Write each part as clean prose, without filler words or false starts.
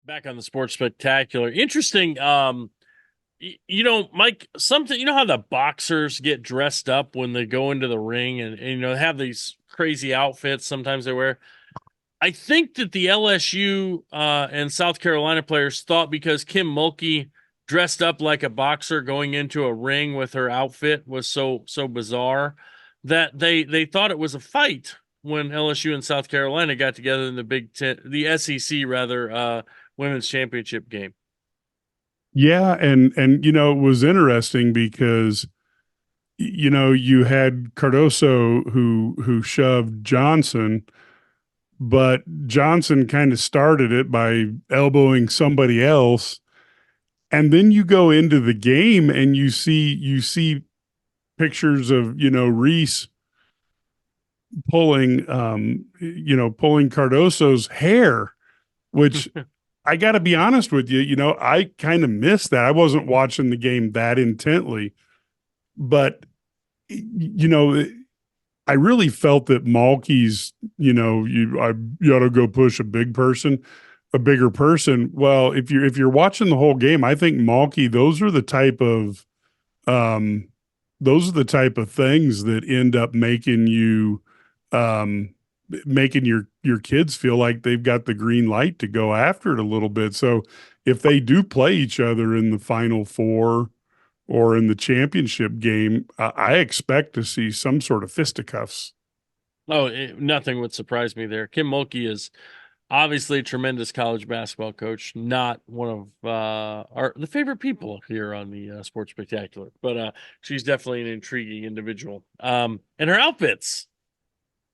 Back on the Sports Spectacular. Interesting. Mike, something, how the boxers get dressed up when they go into the ring and have these crazy outfits sometimes they wear. I think that the LSU and South Carolina players thought because Kim Mulkey dressed up like a boxer going into a ring with her outfit was so bizarre that they thought it was a fight when LSU and South Carolina got together in the Big Ten, the SEC rather, women's championship game. Yeah, and it was interesting because you had Cardoso who shoved Johnson, but Johnson kind of started it by elbowing somebody else, and then you go into the game and you see pictures of Reese pulling Cardoso's hair, which I got to be honest with you, I kind of missed that. I wasn't watching the game that intently, but you know, I really felt that Mulkey's, you ought to go push a bigger person. Well, if you're watching the whole game, I think Mulkey, um, those are the type of things that end up um, making your kids feel like they've got the green light to go after it a little bit. So if they do play each other in the final four or in the championship game, I expect to see some sort of fisticuffs. Oh, nothing would surprise me there. Kim Mulkey is obviously a tremendous college basketball coach, not one of the favorite people here on the Sports Spectacular, but she's definitely an intriguing individual. And her outfits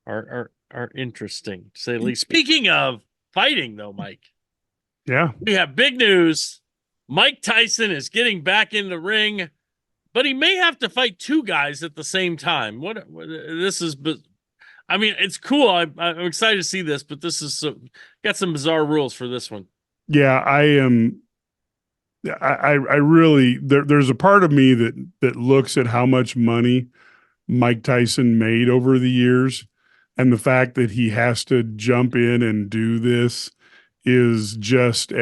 are interesting to say the least. Speaking of fighting, though, Mike, Yeah. we have big news. Mike Tyson is getting back in the ring, but he may have to fight two guys at the same time. What this is, I mean, it's cool. I'm excited to see this, but this is got some bizarre rules for this one. Yeah, I am. I really there's a part of me that looks at how much money Mike Tyson made over the years, and the fact that he has to jump in and do this is just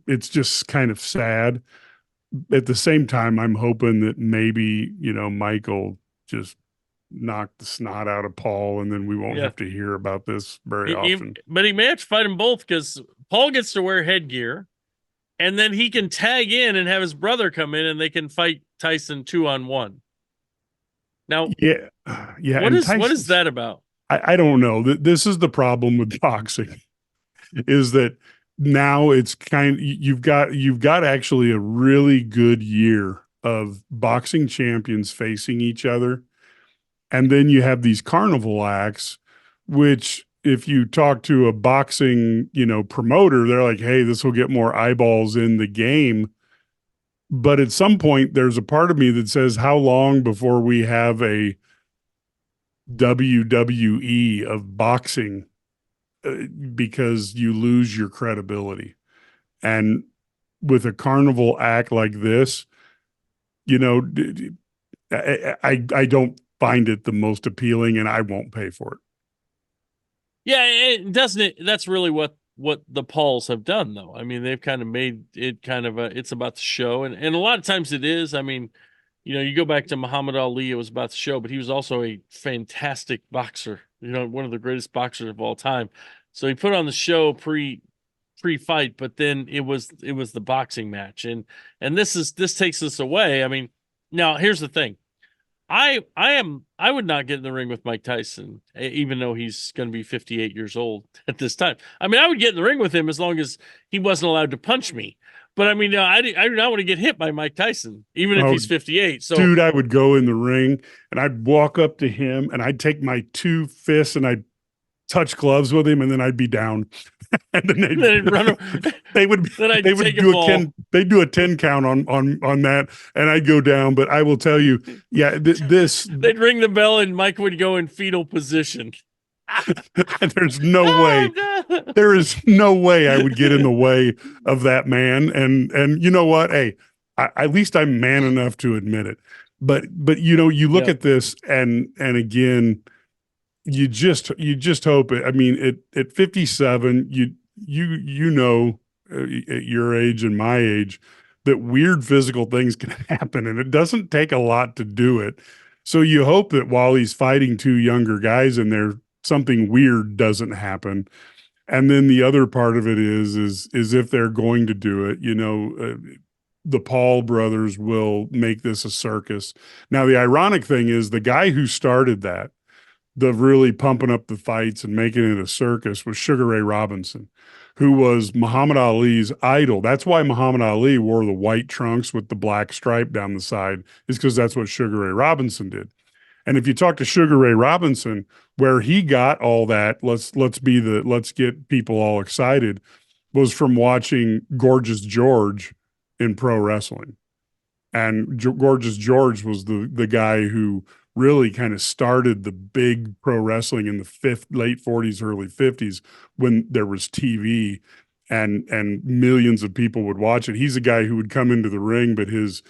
it's just kind of sad. At the same time, I'm hoping that maybe Michael just knock the snot out of Paul, and then we won't Yeah, have to hear about this very often. but he may have to fight them both because Paul gets to wear headgear, and then he can tag in and have his brother come in, and they can fight Tyson 2-on-1. Now, Yeah, yeah, what and is Tyson's. that about? I don't know. This is the problem with boxing is that now it's you've got actually a really good year of boxing champions facing each other, and then you have these carnival acts, which if you talk to a boxing promoter, they're like, hey, this will get more eyeballs in the game. But at some point, there's a part of me that says, how long before we have a WWE of boxing, because you lose your credibility. And with a carnival act like this, you know, I don't find it the most appealing, and I won't pay for it. Yeah, it doesn't it. That's really what the Pauls have done, though. I mean, they've kind of made it kind of it's about the show, and a lot of times it is. I mean, you go back to Muhammad Ali, it was about the show, but he was also a fantastic boxer. One of the greatest boxers of all time. So he put on the show pre fight, but then it was the boxing match, and this takes us away. I mean, now here's the thing. I would not get in the ring with Mike Tyson, even though he's going to be 58 years old at this time. I mean, I would get in the ring with him as long as he wasn't allowed to punch me. But I mean, no, I do not want to get hit by Mike Tyson, even if Oh, he's 58. So dude, I would go in the ring and I'd walk up to him and I'd take my two fists and I'd touch gloves with him, and then I'd be down. And then then I'd run. they would Then they I'd would take a do a fall. 10 they do a 10 count on that, and I'd go down. But I will tell you, yeah, this They'd ring the bell, and Mike would go in fetal position. there's no way Ah, no. there is no way I would get in the way of that man. And you know what? Hey, at least I'm man enough to admit it. But you look Yeah. at this, and again, you just hope it. I mean, at 57, you know, at your age and my age, that weird physical things can happen, and it doesn't take a lot to do it. So you hope that while he's fighting two younger guys in there, something weird doesn't happen. And then the other part of it is if they're going to do it, the Paul brothers will make this a circus. Now, the ironic thing is the guy who started that, the really pumping up the fights and making it a circus, was Sugar Ray Robinson, who was Muhammad Ali's idol. That's why Muhammad Ali wore the white trunks with the black stripe down the side, is because that's what Sugar Ray Robinson did. And if you talk to Sugar Ray Robinson, where he got all that, let's get people all excited, was from watching Gorgeous George in pro wrestling. And Gorgeous George was the guy who really kind of started the big pro wrestling in the late 40s, early 50s, when there was TV and millions of people would watch it. He's a guy who would come into the ring, but his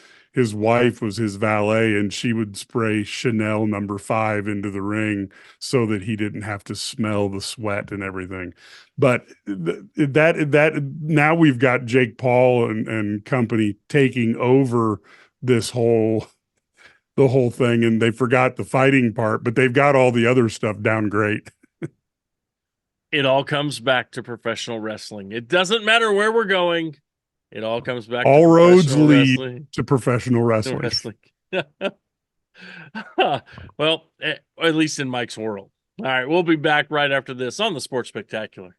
wife was his valet, and she would spray Chanel #5 into the ring so that he didn't have to smell the sweat and everything. But that now we've got Jake Paul and company taking over this whole the whole thing, and they forgot the fighting part, but they've got all the other stuff down great. It all comes back to professional wrestling. It doesn't matter where we're going. It all comes back to All roads professional lead wrestling. to professional wrestling. Wrestling. Well, at least in Mike's world. All right, we'll be back right after this on the Sports Spectacular.